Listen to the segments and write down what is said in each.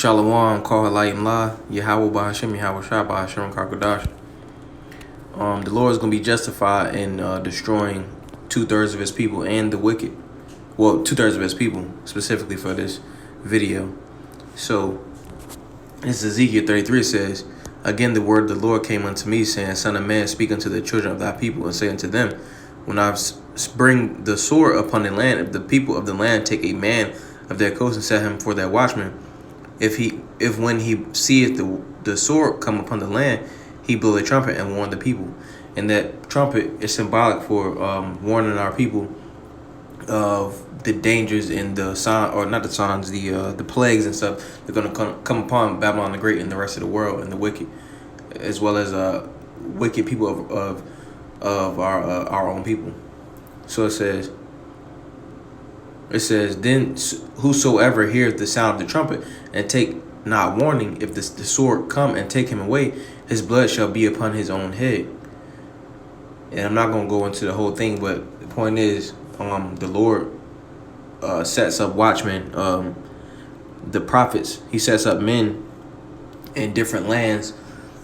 Shalom, Kohalayim La, Yahweh Bahashem, Yahweh Shah Bahashem Karkodash. The Lord is going to be justified in destroying 2/3 of his people and the wicked. Well, 2/3 of his people, specifically for this video. So, this is Ezekiel 33 says, Again the word of the Lord came unto me, saying, Son of man, speak unto the children of thy people, and say unto them, When I bring the sword upon the land, if the people of the land take a man of their coast and set him for their watchman, if when he seeth the sword come upon the land, he blow a trumpet and warn the people. And that trumpet is symbolic for warning our people of the dangers and the sign, or not the signs, the plagues and stuff that are going to come upon Babylon the Great and the rest of the world and the wicked, as well as wicked people of our own people. So it says, Then whosoever heareth the sound of the trumpet and take not warning, if the sword come and take him away, his blood shall be upon his own head. And I'm not going to go into the whole thing, but the point is, the Lord sets up watchmen, the prophets. He sets up men in different lands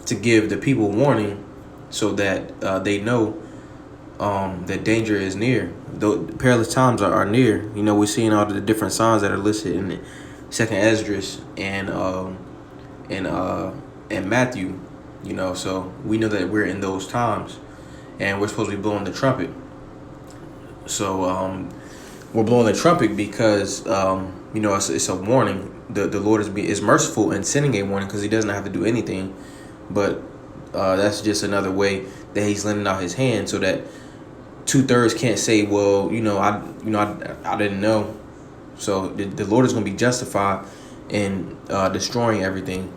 to give the people warning so that they know that danger is near. The perilous times are near. You know, we're seeing all the different signs that are listed in Second Esdras and Matthew. You know, so we know that we're in those times, and we're supposed to be blowing the trumpet. So we're blowing the trumpet because you know, it's a warning. The Lord is merciful in sending a warning because He doesn't have to do anything, but that's just another way that He's lending out His hand so that 2/3 can't say, well, I didn't know. So the Lord is going to be justified in destroying everything,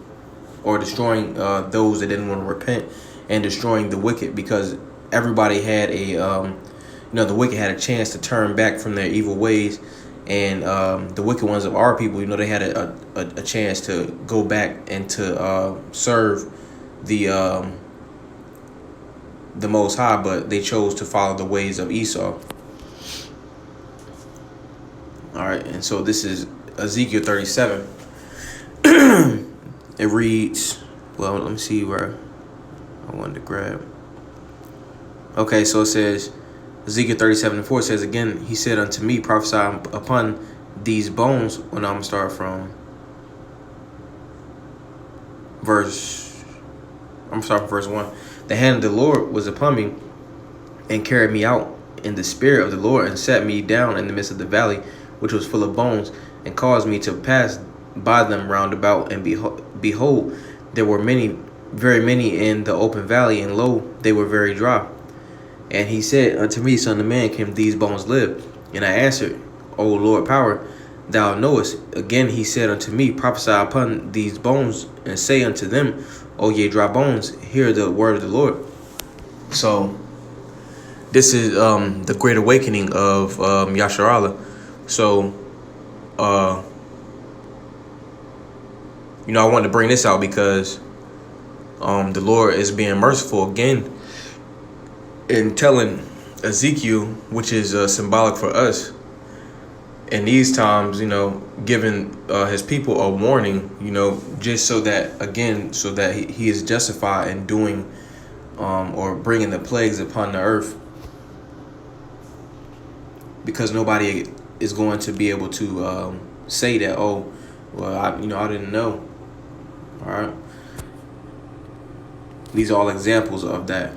or destroying those that didn't want to repent, and destroying the wicked, because everybody had the wicked had a chance to turn back from their evil ways, and the wicked ones of our people, they had a chance to go back and to serve the Most High, but they chose to follow the ways of Esau. All right, and so this is Ezekiel 37. It reads, well, let me see where I wanted to grab. Okay, so it says, Ezekiel 37:4 says, Again, he said unto me, Prophesy upon these bones. When I'm going to start from verse 1. The hand of the Lord was upon me, and carried me out in the spirit of the Lord, and set me down in the midst of the valley, which was full of bones, and caused me to pass by them round about. And behold, there were very many in the open valley, and lo, they were very dry. And he said unto me, Son of man, can these bones live? And I answered, O Lord power, thou knowest. Again he said unto me, Prophesy upon these bones, and say unto them, O ye dry bones, hear the word of the Lord. So this is the great awakening of Yasharallah. So I wanted to bring this out because the Lord is being merciful again in telling Ezekiel, which is symbolic for us in these times, giving his people a warning, just so that he is justified in doing or bringing the plagues upon the earth, because nobody is going to be able to say that, oh, well, I didn't know. All right, these are all examples of that.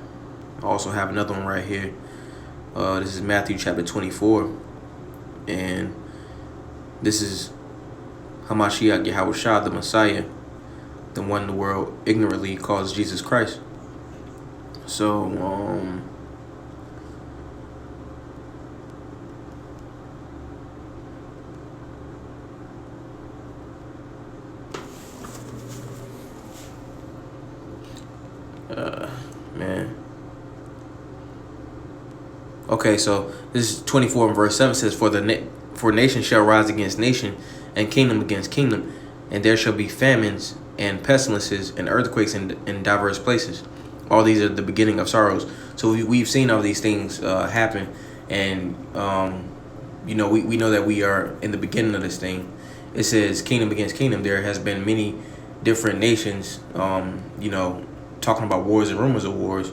I also have another one right here. This is Matthew chapter 24, and this is Hamashiach Yahweh Shah, the Messiah, the one the world ignorantly calls Jesus Christ. So man. Okay, so this is 24 and verse 7 says, For nation shall rise against nation, and kingdom against kingdom, and there shall be famines and pestilences and earthquakes in diverse places. All these are the beginning of sorrows. So we've seen all these things happen, and we know that we are in the beginning of this thing, it says kingdom against kingdom. There has been many different nations, talking about wars and rumors of wars.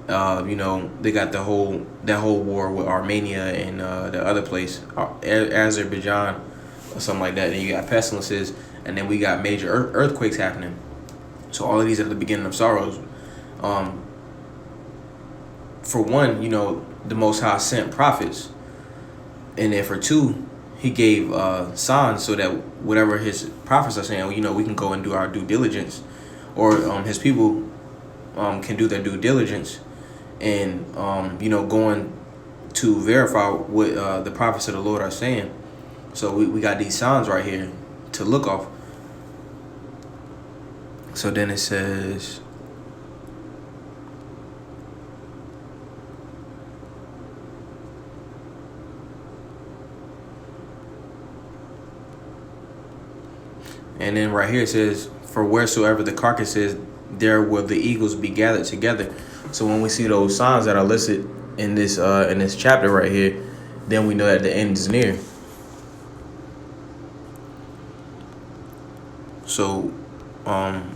They got that whole war with Armenia and the other place, Azerbaijan or something like that. And you got pestilences, and then we got major earthquakes happening. So all of these are the beginning of sorrows. For one, the Most High sent prophets, and then for two, he gave signs so that whatever his prophets are saying, we can go and do our due diligence, or his people can do their due diligence, and going to verify what the prophets of the Lord are saying. So we got these signs right here to look off. So then it says, and then right here it says, for wheresoever the carcass is, there will the eagles be gathered together. So when we see those signs that are listed in this chapter right here, then we know that the end is near. So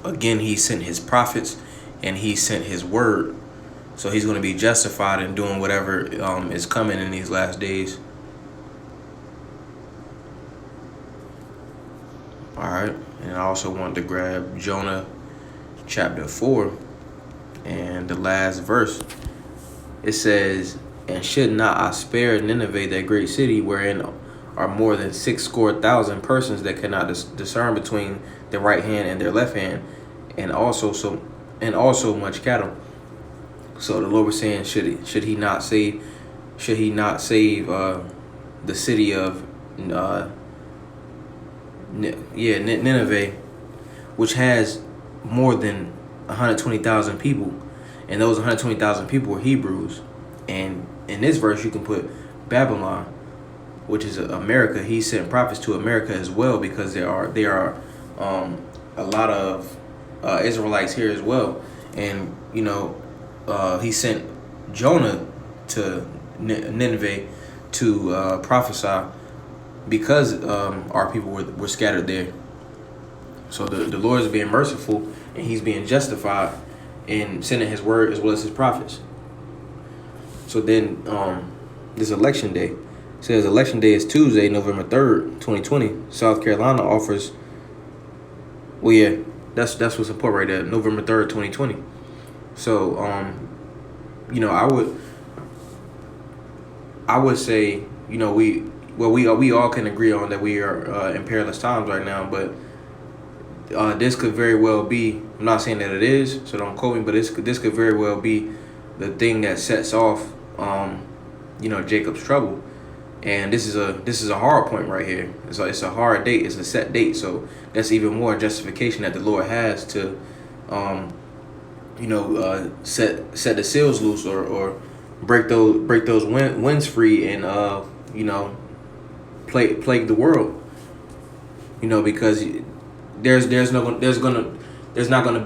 again, he sent his prophets and he sent his word. So he's going to be justified in doing whatever is coming in these last days. All right. And I also want to grab Jonah chapter 4 and the last verse. It says, and should not I spare Nineveh, that great city, wherein are more than 60,000 persons that cannot discern between their right hand and their left hand, and also much cattle. So the Lord was saying, should he not save the city of Nineveh, which has more than 120,000 people, and those 120,000 people were Hebrews. And in this verse, you can put Babylon, which is America. He sent prophets to America as well, because there are a lot of Israelites here as well. And he sent Jonah to Nineveh to prophesy, because our people were scattered there. So the Lord is being merciful, and he's being justified in sending his word as well as his prophets. So then this election day. It says election day is Tuesday, November 3rd, 2020. South Carolina offers, well, yeah, that's what's important right there, November 3rd, 2020. So, I would say, we all can agree on that we are in perilous times right now, but this could very well be, I'm not saying that it is, so don't quote me, but this could very well be the thing that sets off, Jacob's trouble. And this is a hard point right here. It's a hard date. It's a set date. So that's even more justification that the Lord has to, set the seals loose, or break those winds free, and plague the world. Because there's not gonna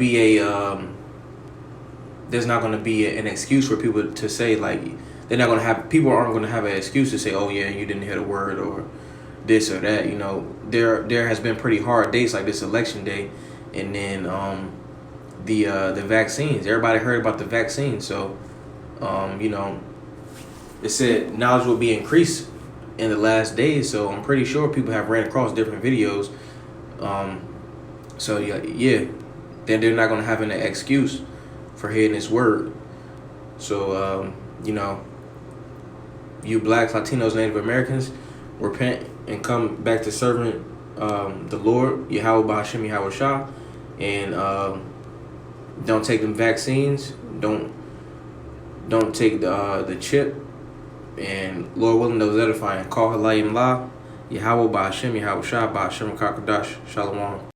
be an excuse for people to say, like, people aren't gonna have an excuse to say, oh yeah, you didn't hear the word, or this or that. There has been pretty hard days like this election day, and then the vaccines. Everybody heard about the vaccine, so it said knowledge will be increased in the last days. So I'm pretty sure people have ran across different videos. So yeah, then they're not gonna have an excuse for hearing this word. So you blacks, Latinos, Native Americans, repent and come back to serving the Lord, Yahweh Ba'Hashem Yahweh Shah, and don't take them vaccines. Don't take the chip. And Lord willing, those edifying. Call Halayim La, Yahweh Ba'Hashem Yahweh Shah, Ba'Hashem Kakadash, Shalom.